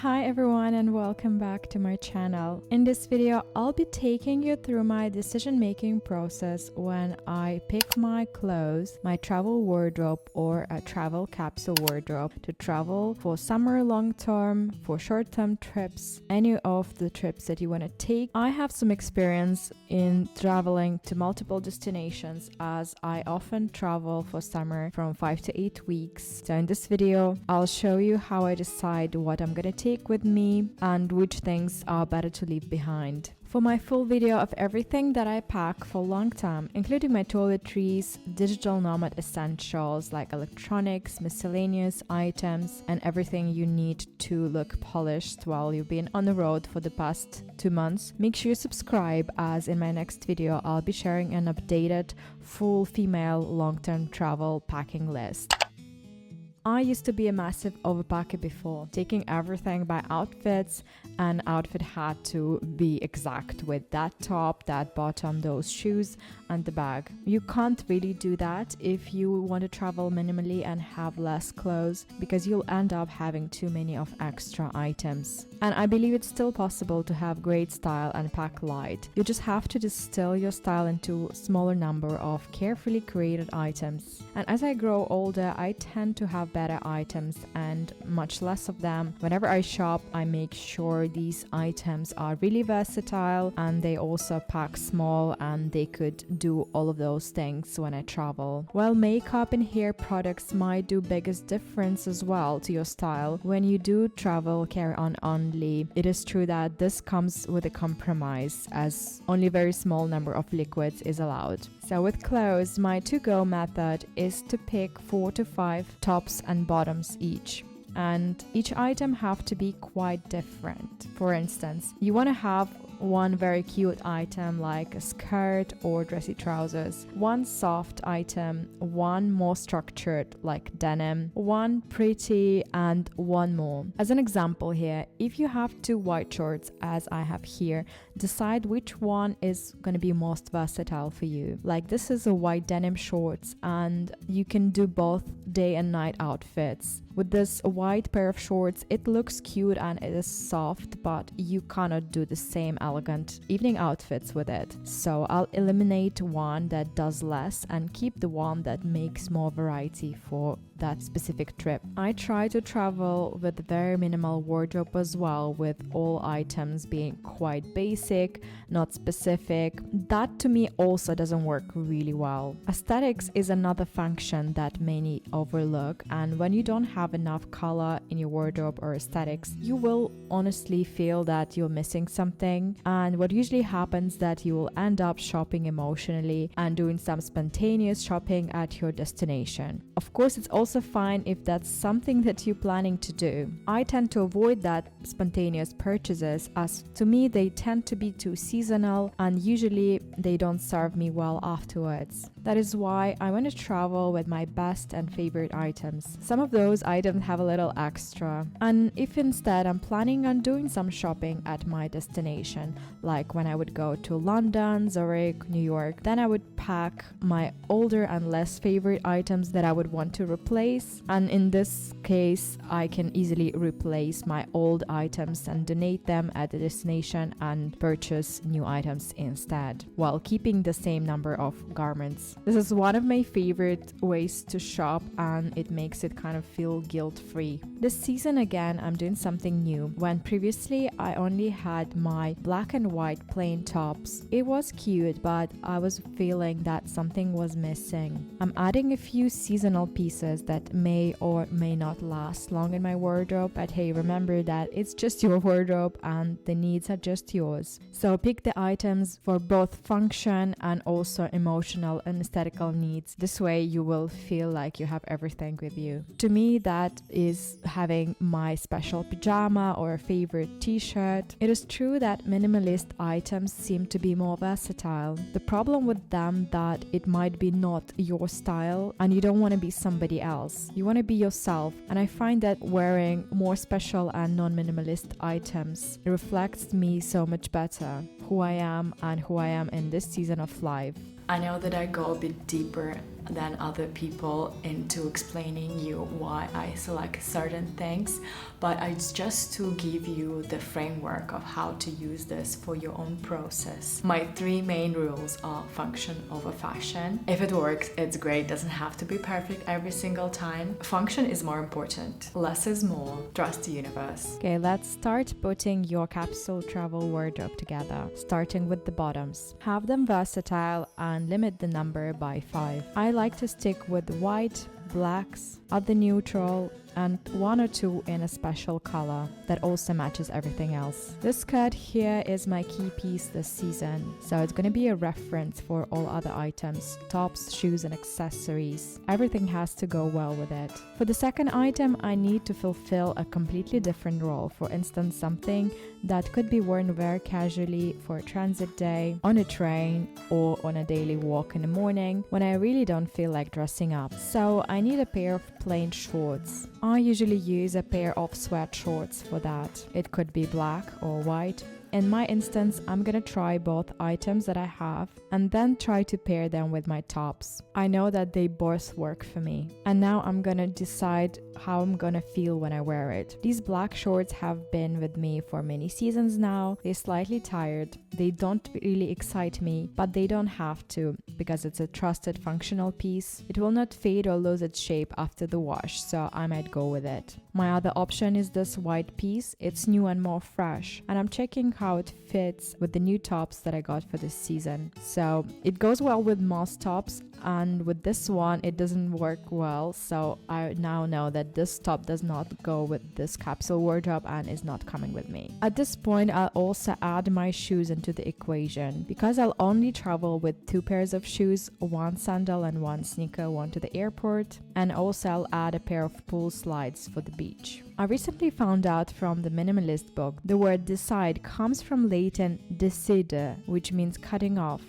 Hi everyone and welcome back to my channel. In this video, I'll be taking you through my decision-making process when I pick my clothes, my travel wardrobe or a travel capsule wardrobe to travel for summer long-term, for short-term trips, any of the trips that you want to take. I have some experience in traveling to multiple destinations as I often travel for summer from 5 to 8 weeks. So in this video, I'll show you how I decide what I'm gonna take with me and which things are better to leave behind. For my full video of everything that I pack for long term, including my toiletries, digital nomad essentials like electronics, miscellaneous items, and everything you need to look polished while you've been on the road for the past 2 months, make sure you subscribe as in my next video I'll be sharing an updated full female long-term travel packing list. I used to be a massive overpacker before, taking everything by outfits. An outfit had to be exact with that top, that bottom, those shoes, and the bag. You can't really do that if you want to travel minimally and have less clothes because you'll end up having too many of extra items. And I believe it's still possible to have great style and pack light. You just have to distill your style into a smaller number of carefully created items. And as I grow older, I tend to have better items and much less of them. Whenever I shop, I make sure these items are really versatile and they also pack small and they could do all of those things when I travel. While makeup and hair products might do biggest difference as well to your style, when you do travel carry-on only, it is true that this comes with a compromise as only a very small number of liquids is allowed. So with clothes, my to-go method is to pick 4 to 5 tops and bottoms each. And each item have to be quite different. For instance, you want to have one very cute item like a skirt or dressy trousers, one soft item, one more structured like denim, one pretty, and one more. As an example here, if you have 2 white shorts as I have here, decide which one is going to be most versatile for you. Like this is a white denim shorts and you can do both day and night outfits. With this white pair of shorts, it looks cute and it is soft, but you cannot do the same elegant evening outfits with it. So I'll eliminate one that does less and keep the one that makes more variety for that specific trip. I try to travel with very minimal wardrobe as well, with all items being quite basic, not specific. That to me also doesn't work really well. Aesthetics is another function that many overlook, and when you don't have enough color in your wardrobe or aesthetics, you will honestly feel that you're missing something. And what usually happens that you will end up shopping emotionally and doing some spontaneous shopping at your destination. Of course, it's also fine if that's something that you're planning to do. I tend to avoid that spontaneous purchases as to me they tend to be too seasonal and usually they don't serve me well afterwards. That is why I want to travel with my best and favorite items. Some of those items have a little extra. And if instead I'm planning on doing some shopping at my destination, like when I would go to London, Zurich, New York, then I would pack my older and less favorite items that I would want to replace. And in this case, I can easily replace my old items and donate them at the destination and purchase new items instead, while keeping the same number of garments. This is one of my favorite ways to shop and it makes it kind of feel guilt-free. This season again, I'm doing something new. When previously I only had my black and white plain tops, it was cute, but I was feeling that something was missing. I'm adding a few seasonal pieces that may or may not last long in my wardrobe, but hey, remember that it's just your wardrobe and the needs are just yours. So pick the items for both function and also emotional and aesthetical needs. This way you will feel like you have everything with you. To me, that is having my special pajama or a favorite t-shirt. It is true that minimalist items seem to be more versatile. The problem with them that it might be not your style and you don't want to be somebody else. You want to be yourself, and I find that wearing more special and non-minimalist items reflects me so much better, who I am and who I am in this season of life. I know that I go a bit deeper than other people into explaining you why I select certain things, but it's just to give you the framework of how to use this for your own process. My 3 main rules are function over fashion. If it works, it's great. Doesn't have to be perfect every single time. Function is more important. Less is more. Trust the universe. Okay, let's start putting your capsule travel wardrobe together, starting with the bottoms. Have them versatile and limit the number by 5. I like to stick with white, blacks, other neutral, and 1 or 2 in a special color that also matches everything else. This skirt here is my key piece this season, so it's gonna be a reference for all other items, tops, shoes, and accessories. Everything has to go well with it. For the second item, I need to fulfill a completely different role. For instance, something that could be worn very casually for a transit day, on a train, or on a daily walk in the morning when I really don't feel like dressing up. So I need a pair of plain shorts. I usually use a pair of sweat shorts for that. It could be black or white. In my instance, I'm gonna try both items that I have and then try to pair them with my tops. I know that they both work for me. And now I'm gonna decide how I'm gonna feel when I wear it. These black shorts have been with me for many seasons now. They're slightly tired. They don't really excite me, but they don't have to because it's a trusted functional piece. It will not fade or lose its shape after the wash, so I might go with it. My other option is this white piece. It's new and more fresh, and I'm checking how it fits with the new tops that I got for this season. So it goes well with most tops, and with this one it doesn't work well, so I now know that this top does not go with this capsule wardrobe and is not coming with me. At this point, I'll also add my shoes into the equation. Because I'll only travel with 2 pairs of shoes, 1 sandal and 1 sneaker, 1 to the airport, and also I'll add a pair of pool slides for the beach. I recently found out from the minimalist book the word decide comes from Latin decidere, which means cutting off.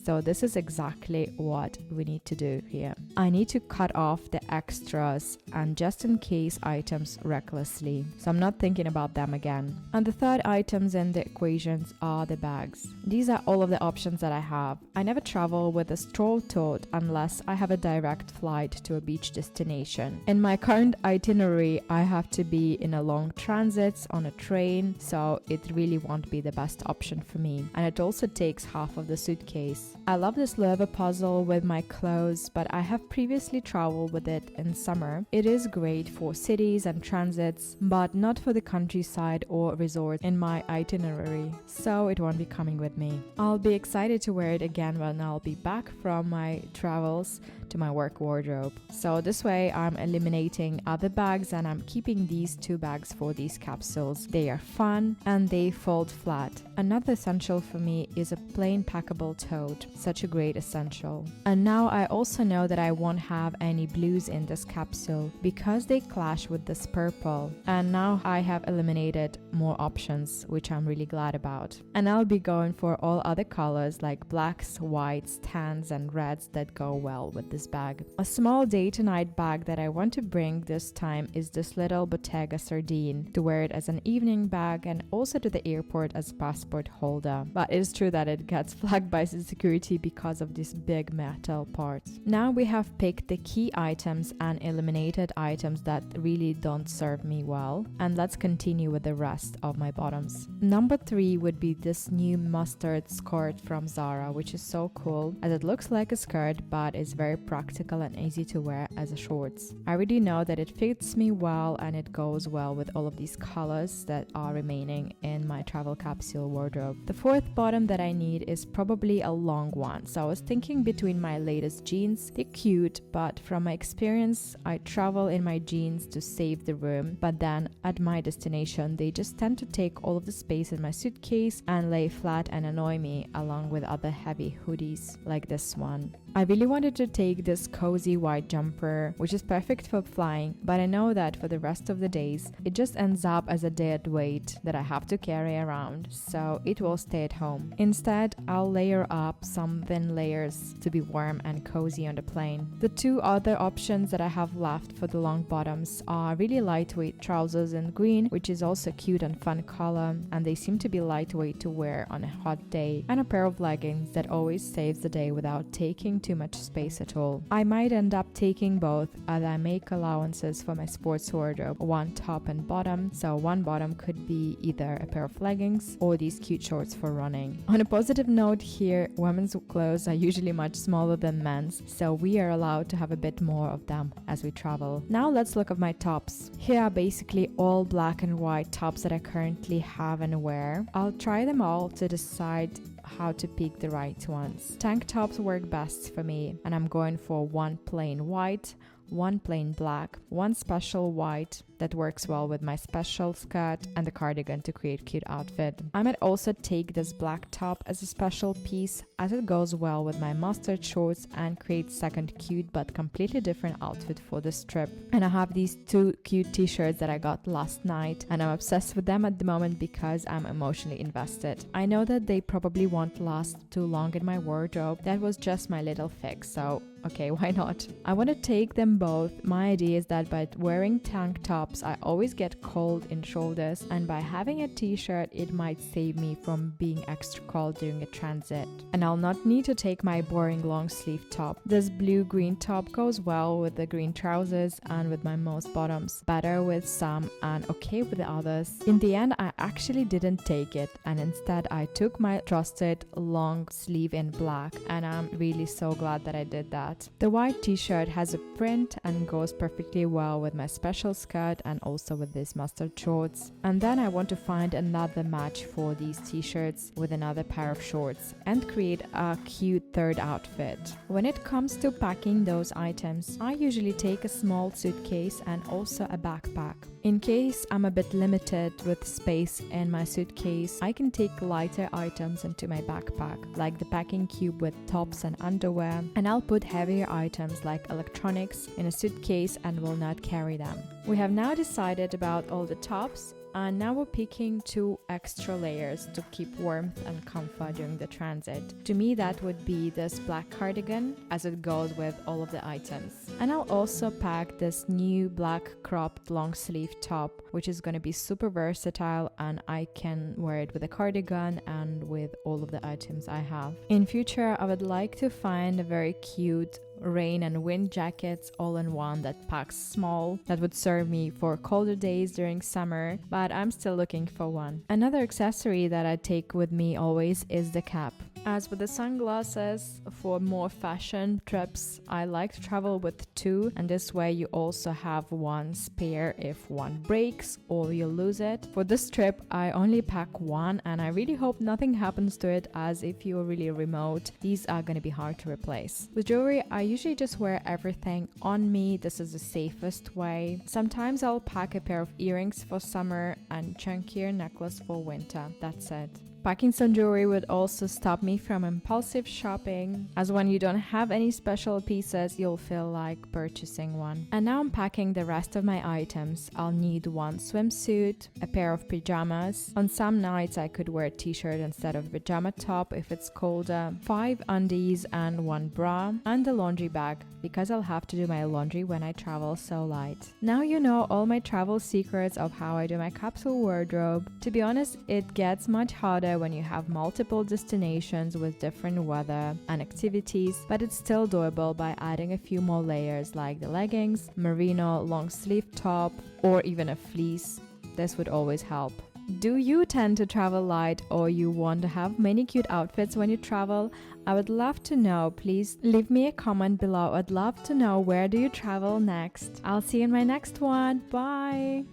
So this is exactly what we need to do here. I need to cut off the extras and just in case items recklessly. So I'm not thinking about them again. And the third items in the equations are the bags. These are all of the options that I have. I never travel with a stroll tote unless I have a direct flight to a beach destination. In my current itinerary, I have to be in a long transit on a train, so it really won't be the best option for me. And it also takes half of the suitcase. I love this leather puzzle with my clothes, but I have previously traveled with it in summer. It is great for cities and transits, but not for the countryside or resort in my itinerary, so it won't be coming with me. I'll be excited to wear it again when I'll be back from my travels to my work wardrobe. So this way I'm eliminating other bags and I'm keeping these 2 bags for these capsules. They are fun and they fold flat. Another essential for me is a plain packable tote. Such a great essential. And now I also know that I won't have any blues in this capsule because they clash with this purple. And now I have eliminated more options, which I'm really glad about. And I'll be going for all other colors like blacks, whites, tans, and reds that go well with this bag. A small day to night bag that I want to bring this time is this little Bottega sardine to wear it as an evening bag and also to the airport as passport holder. But it is true that it gets flagged by security because of this big metal part. Now we have picked the key items and eliminated items that really don't serve me well, and let's continue with the rest of my bottoms. Number 3 would be this new mustard skirt from Zara, which is so cool as it looks like a skirt but is very practical and easy to wear as a shorts. I already know that it fits me well and it goes well with all of these colors that are remaining in my travel capsule wardrobe. The 4th bottom that I need is probably a long one, so I was thinking between my latest jeans. They're cute, but from my experience I travel in my jeans to save the room, but then at my destination they just tend to take all of the space in my suitcase and lay flat and annoy me along with other heavy hoodies like this one. I really wanted to take this cozy white jumper, which is perfect for flying, but I know that for the rest of the days, it just ends up as a dead weight that I have to carry around, so it will stay at home. Instead, I'll layer up some thin layers to be warm and cozy on the plane. The 2 other options that I have left for the long bottoms are really lightweight trousers in green, which is also cute and fun color, and they seem to be lightweight to wear on a hot day, and a pair of leggings that always saves the day without taking too much space at all. I might end up taking both as I make allowances for my sports wardrobe, one top and bottom, so one bottom could be either a pair of leggings or these cute shorts for running. On a positive note here, women's clothes are usually much smaller than men's, so we are allowed to have a bit more of them as we travel. Now let's look at my tops. Here are basically all black and white tops that I currently have and wear. I'll try them all to decide how to pick the right ones. Tank tops work best for me, and I'm going for one plain white, one plain black, one special white that works well with my special skirt and the cardigan to create a cute outfit. I might also take this black top as a special piece as it goes well with my mustard shorts and creates second cute but completely different outfit for this trip. And I have these two cute t-shirts that I got last night, and I'm obsessed with them at the moment because I'm emotionally invested. I know that they probably won't last too long in my wardrobe. That was just my little fix, so okay, why not? I want to take them both. My idea is that by wearing tank tops, I always get cold in shoulders, and by having a t-shirt, it might save me from being extra cold during a transit. And I'll not need to take my boring long sleeve top. This blue-green top goes well with the green trousers and with my most bottoms. Better with some and okay with the others. In the end, I actually didn't take it, and instead I took my trusted long sleeve in black, and I'm really so glad that I did that. The white t-shirt has a print and goes perfectly well with my special skirt and also with these mustard shorts. And then I want to find another match for these t-shirts with another pair of shorts and create a cute third outfit. When it comes to packing those items, I usually take a small suitcase and also a backpack. In case I'm a bit limited with space in my suitcase, I can take lighter items into my backpack, like the packing cube with tops and underwear, and I'll put heavier items like electronics in a suitcase and will not carry them. We have now decided about all the tops, and now we're picking 2 extra layers to keep warmth and comfort during the transit. To me, that would be this black cardigan as it goes with all of the items. And I'll also pack this new black cropped long sleeve top, which is going to be super versatile, and I can wear it with a cardigan and with all of the items I have. In future, I would like to find a very cute rain and wind jackets all in one that packs small, that would serve me for colder days during summer, but I'm still looking for one. Another accessory that I take with me always is the cap. As with the sunglasses, for more fashion trips, I like to travel with 2, and this way you also have one spare if one breaks or you lose it. For this trip, I only pack 1, and I really hope nothing happens to it, as if you're really remote, these are going to be hard to replace. With jewelry, I usually just wear everything on me. This is the safest way. Sometimes I'll pack a pair of earrings for summer and chunkier necklace for winter. That's it. Packing some jewelry would also stop me from impulsive shopping, as when you don't have any special pieces, you'll feel like purchasing one. And now I'm packing the rest of my items. I'll need one swimsuit, a pair of pajamas. On some nights I could wear a t-shirt instead of a pajama top if it's colder, 5 undies and 1 bra, and a laundry bag, because I'll have to do my laundry when I travel so light. Now you know all my travel secrets of how I do my capsule wardrobe. To be honest, it gets much harder when you have multiple destinations with different weather and activities, but it's still doable by adding a few more layers like the leggings, merino long sleeve top, or even a fleece. This would always help. Do you tend to travel light, or you want to have many cute outfits when you travel? I would love to know. Please leave me a comment below. I'd love to know, where do you travel next? I'll see you in my next one. Bye!